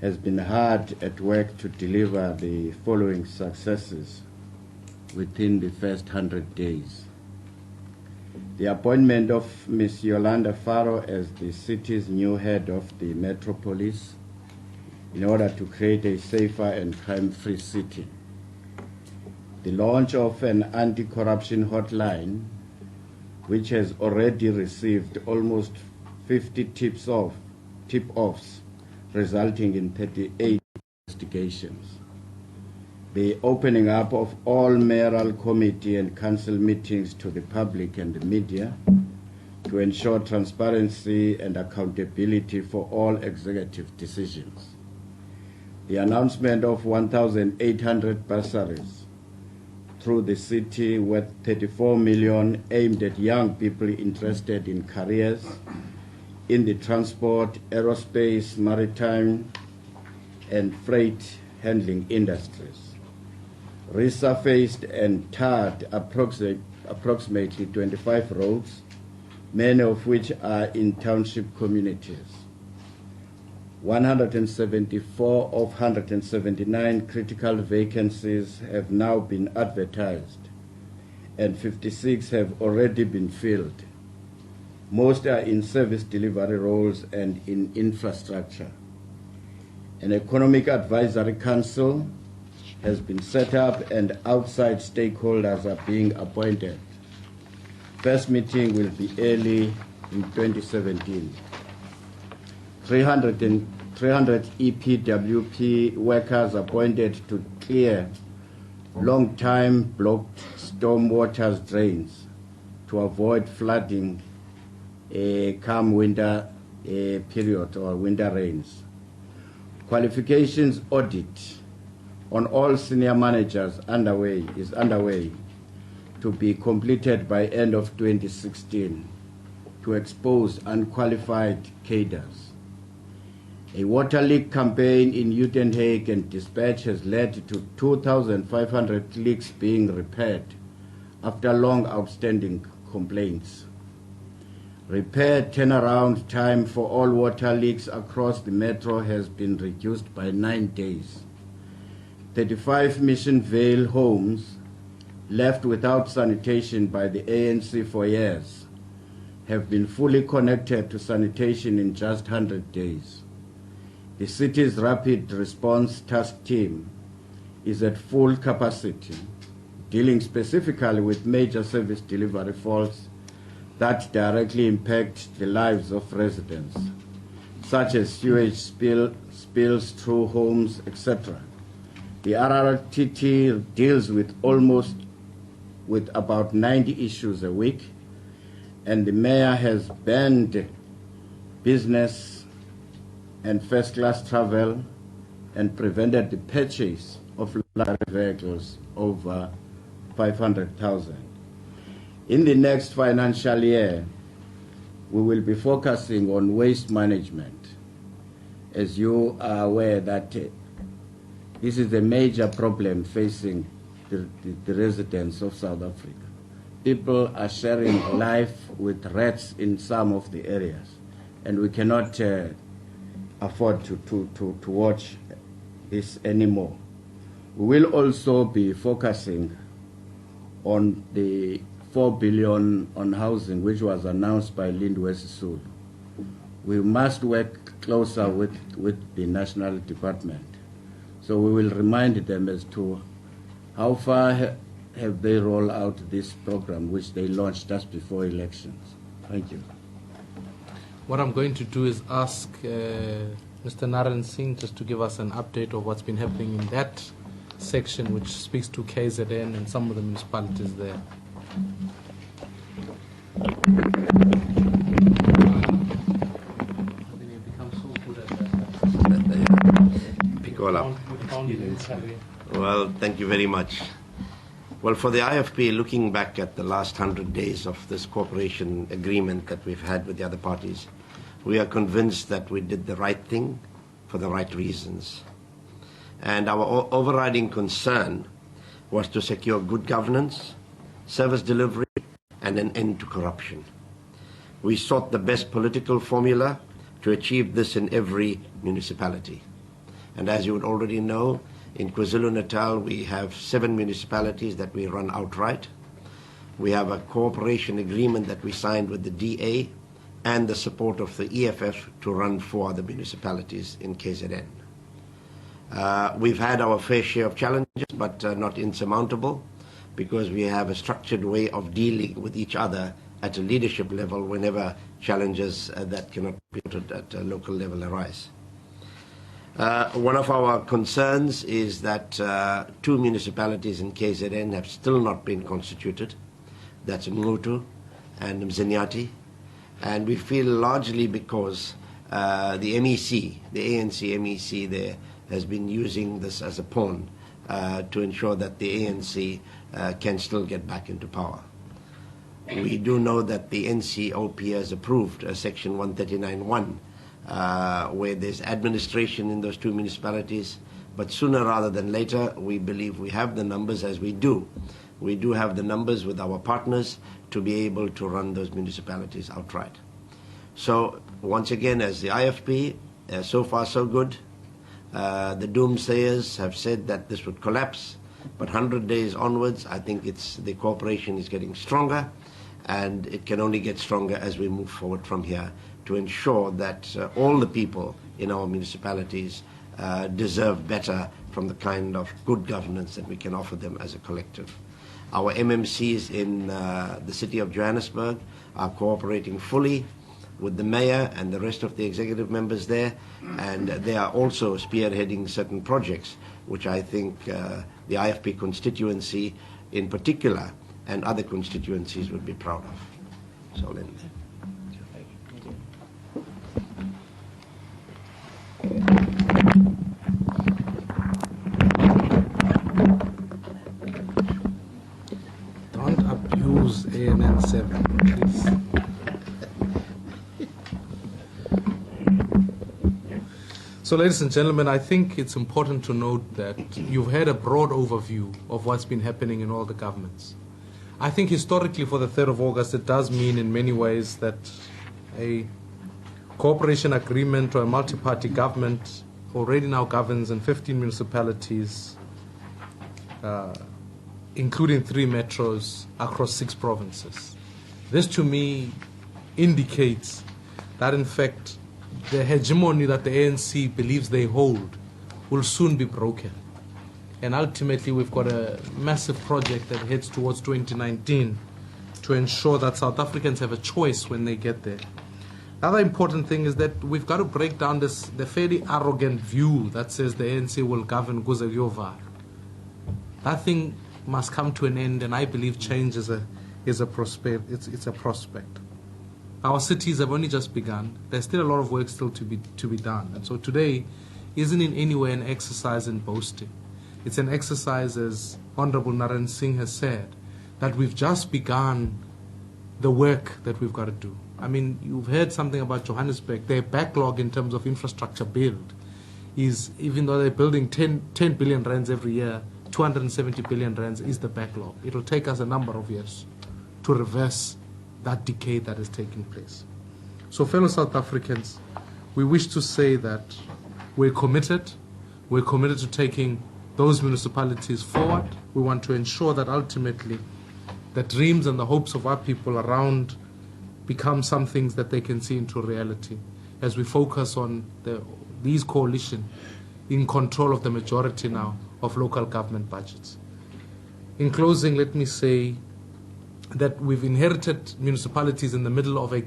has been hard at work to deliver the following successes within the first 100 days. The appointment of Ms. Yolanda Faro as the city's new head of the Metropolis in order to create a safer and crime-free city. The launch of an anti-corruption hotline, which has already received almost 50 tip-offs, resulting in 38 investigations. The opening up of all mayoral committee and council meetings to the public and the media to ensure transparency and accountability for all executive decisions. The announcement of 1,800 bursaries through the city worth 34 million aimed at young people interested in careers in the transport, aerospace, maritime, and freight handling industries. Resurfaced and tarred approximately 25 roads, many of which are in township communities. 174 of 179 critical vacancies have now been advertised, and 56 have already been filled. Most are in service delivery roles and in infrastructure. An economic advisory council has been set up and outside stakeholders are being appointed. First meeting will be early in 2017. 300 EPWP workers appointed to clear long-time blocked stormwater drains to avoid flooding come winter period or winter rains. Qualifications audit on all senior managers is underway to be completed by end of 2016 to expose unqualified cadres. A water leak campaign in Uitenhage and Dispatch has led to 2,500 leaks being repaired after long outstanding complaints. Repair turnaround time for all water leaks across the metro has been reduced by 9 days. 35 Mission Vale homes left without sanitation by the ANC for years have been fully connected to sanitation in just 100 days. The city's rapid response task team is at full capacity, dealing specifically with major service delivery faults that directly impact the lives of residents, such as sewage spills through homes, etc. The RRTT deals with about 90 issues a week, and the mayor has banned business and first-class travel and prevented the purchase of luxury vehicles over 500,000. In the next financial year, we will be focusing on waste management. As you are aware that this is a major problem facing the residents of South Africa. People are sharing life with rats in some of the areas, and we cannot afford to watch this anymore. We will also be focusing on the 4 billion on housing, which was announced by Lindiwe Sisulu. We must work closer with the national department. So we will remind them as to how far have they rolled out this program, which they launched just before elections. Thank you. What I'm going to do is ask Mr. Naren Singh just to give us an update of what's been happening in that section, which speaks to KZN and some of the municipalities there. Pick all up. Well, thank you very much. Well, for the IFP, looking back at the last 100 days of this cooperation agreement that we've had with the other parties, we are convinced that we did the right thing for the right reasons. And our overriding concern was to secure good governance, service delivery, and an end to corruption. We sought the best political formula to achieve this in every municipality. And as you would already know, in KwaZulu-Natal we have 7 municipalities that we run outright. We have a cooperation agreement that we signed with the DA and the support of the EFF to run 4 other municipalities in KZN. We've had our fair share of challenges, but not insurmountable, because we have a structured way of dealing with each other at a leadership level whenever challenges that cannot be put at a local level arise. One of our concerns is that 2 municipalities in KZN have still not been constituted. That's Ngutu and Mzanyati. And we feel largely because the MEC, the ANC MEC there, has been using this as a pawn to ensure that the ANC can still get back into power. We do know that the NCOP has approved Section 139(1), where there's administration in those 2 municipalities, but sooner rather than later, we believe we have the numbers, as we do. We do have the numbers with our partners to be able to run those municipalities outright. So once again, as the IFP, so far so good. The doomsayers have said that this would collapse, but 100 days onwards, I think the cooperation is getting stronger, and it can only get stronger as we move forward from here to ensure that all the people in our municipalities deserve better from the kind of good governance that we can offer them as a collective. Our MMCs in the city of Johannesburg are cooperating fully with the mayor and the rest of the executive members there, and they are also spearheading certain projects which I think the IFP constituency in particular and other constituencies would be proud of. So I'll end there. Don't abuse ANN 7, please. So, ladies and gentlemen, I think it's important to note that you've had a broad overview of what's been happening in all the governments. I think historically for the 3rd of August, it does mean in many ways that a cooperation agreement or a multi-party government already now governs in 15 municipalities, including 3 metros across 6 provinces. This to me indicates that in fact the hegemony that the ANC believes they hold will soon be broken. And ultimately we've got a massive project that heads towards 2019 to ensure that South Africans have a choice when they get there. The other important thing is that we've got to break down the fairly arrogant view that says the ANC will govern kuze kuyovalwa. That thing must come to an end, and I believe change is a prospect. Our cities have only just begun. There's still a lot of work still to be done. And so today isn't in any way an exercise in boasting. It's an exercise, as Honorable Naren Singh has said, that we've just begun the work that we've got to do. I mean, you've heard something about Johannesburg. Their backlog in terms of infrastructure build is, even though they're building 10 billion rands every year, 270 billion rands is the backlog. It'll take us a number of years to reverse that decay that is taking place. So, fellow South Africans, we wish to say that we're committed to taking those municipalities forward. We want to ensure that ultimately the dreams and the hopes of our people around become some things that they can see into reality as we focus on these coalition in control of the majority now of local government budgets. In closing, let me say that we've inherited municipalities in the middle of the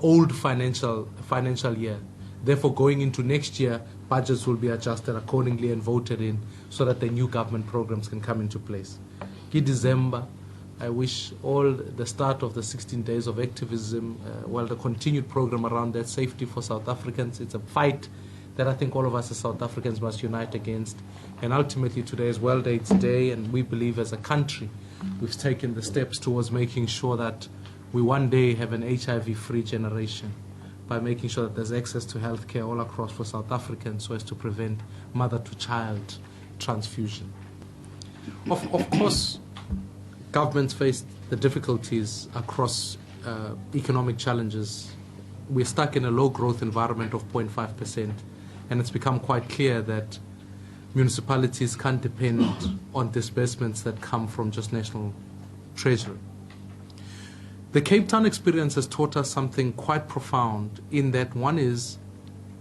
old financial year. Therefore, going into next year, budgets will be adjusted accordingly and voted in so that the new government programs can come into place. In December, I wish all the start of the 16 days of activism, the continued program around that, safety for South Africans. It's a fight that I think all of us as South Africans must unite against. And ultimately today is World AIDS Day, and we believe as a country we've taken the steps towards making sure that we one day have an HIV-free generation by making sure that there's access to health care all across for South Africans so as to prevent mother-to-child transfusion. Of course, governments face the difficulties across economic challenges we're stuck in a low growth environment of 0.5%, and it's become quite clear that municipalities can't depend on disbursements that come from just national treasury. The Cape Town experience has taught us something quite profound, in that one is,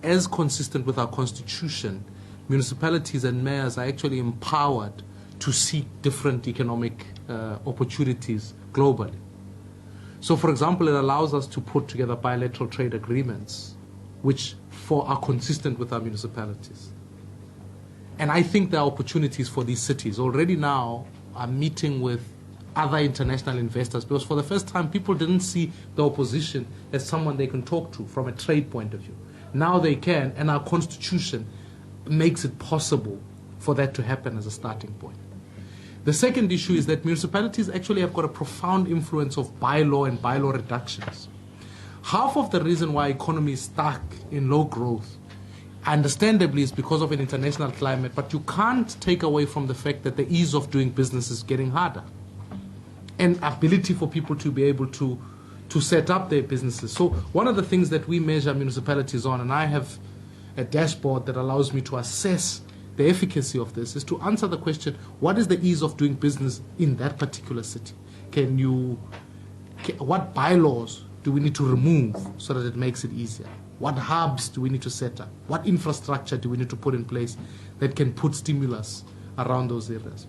as consistent with our constitution, municipalities and mayors are actually empowered to seek different economic opportunities globally. So, for example, it allows us to put together bilateral trade agreements which are consistent with our municipalities. And I think there are opportunities for these cities. Already now, I'm meeting with other international investors, because for the first time, people didn't see the opposition as someone they can talk to from a trade point of view. Now they can, and our constitution makes it possible for that to happen as a starting point. The second issue is that municipalities actually have got a profound influence of bylaw and bylaw reductions. Half of the reason why economy is stuck in low growth, understandably, is because of an international climate, but you can't take away from the fact that the ease of doing business is getting harder, and ability for people to be able to set up their businesses. So one of the things that we measure municipalities on, and I have a dashboard that allows me to assess the efficacy of this, is to answer the question, what is the ease of doing business in that particular city? What bylaws do we need to remove so that it makes it easier? What hubs do we need to set up? What infrastructure do we need to put in place that can put stimulus around those areas?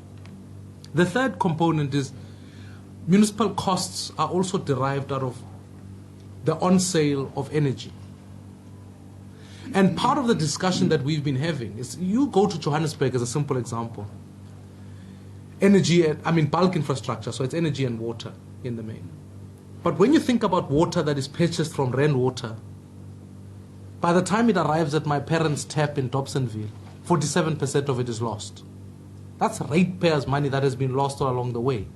The third component is municipal costs are also derived out of the on-sale of energy. And part of the discussion that we've been having is, you go to Johannesburg as a simple example. Bulk infrastructure, so it's energy and water in the main. But when you think about water that is purchased from Rainwater, by the time it arrives at my parents' tap in Dobsonville, 47% of it is lost. That's ratepayers' money that has been lost all along the way.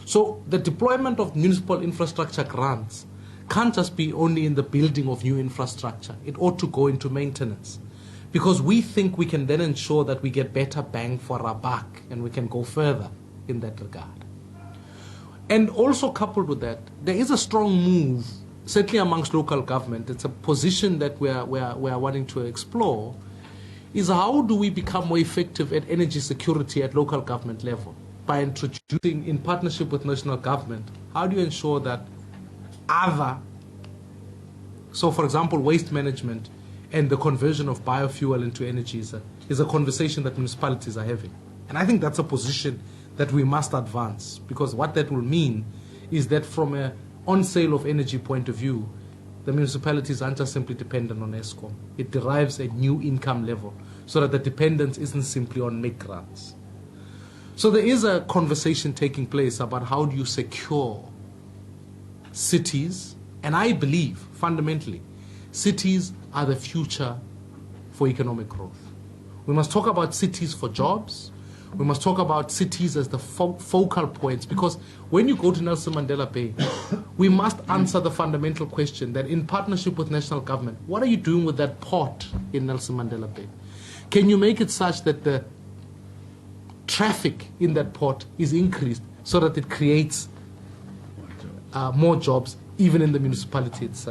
So the deployment of municipal infrastructure grants can't just be only in the building of new infrastructure. It ought to go into maintenance, because we think we can then ensure that we get better bang for our buck, and we can go further in that regard. And also coupled with that, there is a strong move, certainly amongst local government. It's a position that we are wanting to explore, is how do we become more effective at energy security at local government level? By introducing, in partnership with national government, how do you ensure that so for example, waste management and the conversion of biofuel into energy is a conversation that municipalities are having. And I think that's a position that we must advance, because what that will mean is that from an on-sale of energy point of view, the municipalities aren't just simply dependent on Eskom. It derives a new income level, so that the dependence isn't simply on make grants. So there is a conversation taking place about how do you secure cities, and I believe fundamentally cities are the future for economic growth. We must talk about cities for jobs. We must talk about cities as the focal points, because when you go to Nelson Mandela Bay, we must answer the fundamental question that, in partnership with national government, what are you doing with that port in Nelson Mandela Bay? Can you make it such that the traffic in that port is increased so that it creates more jobs even in the municipality itself?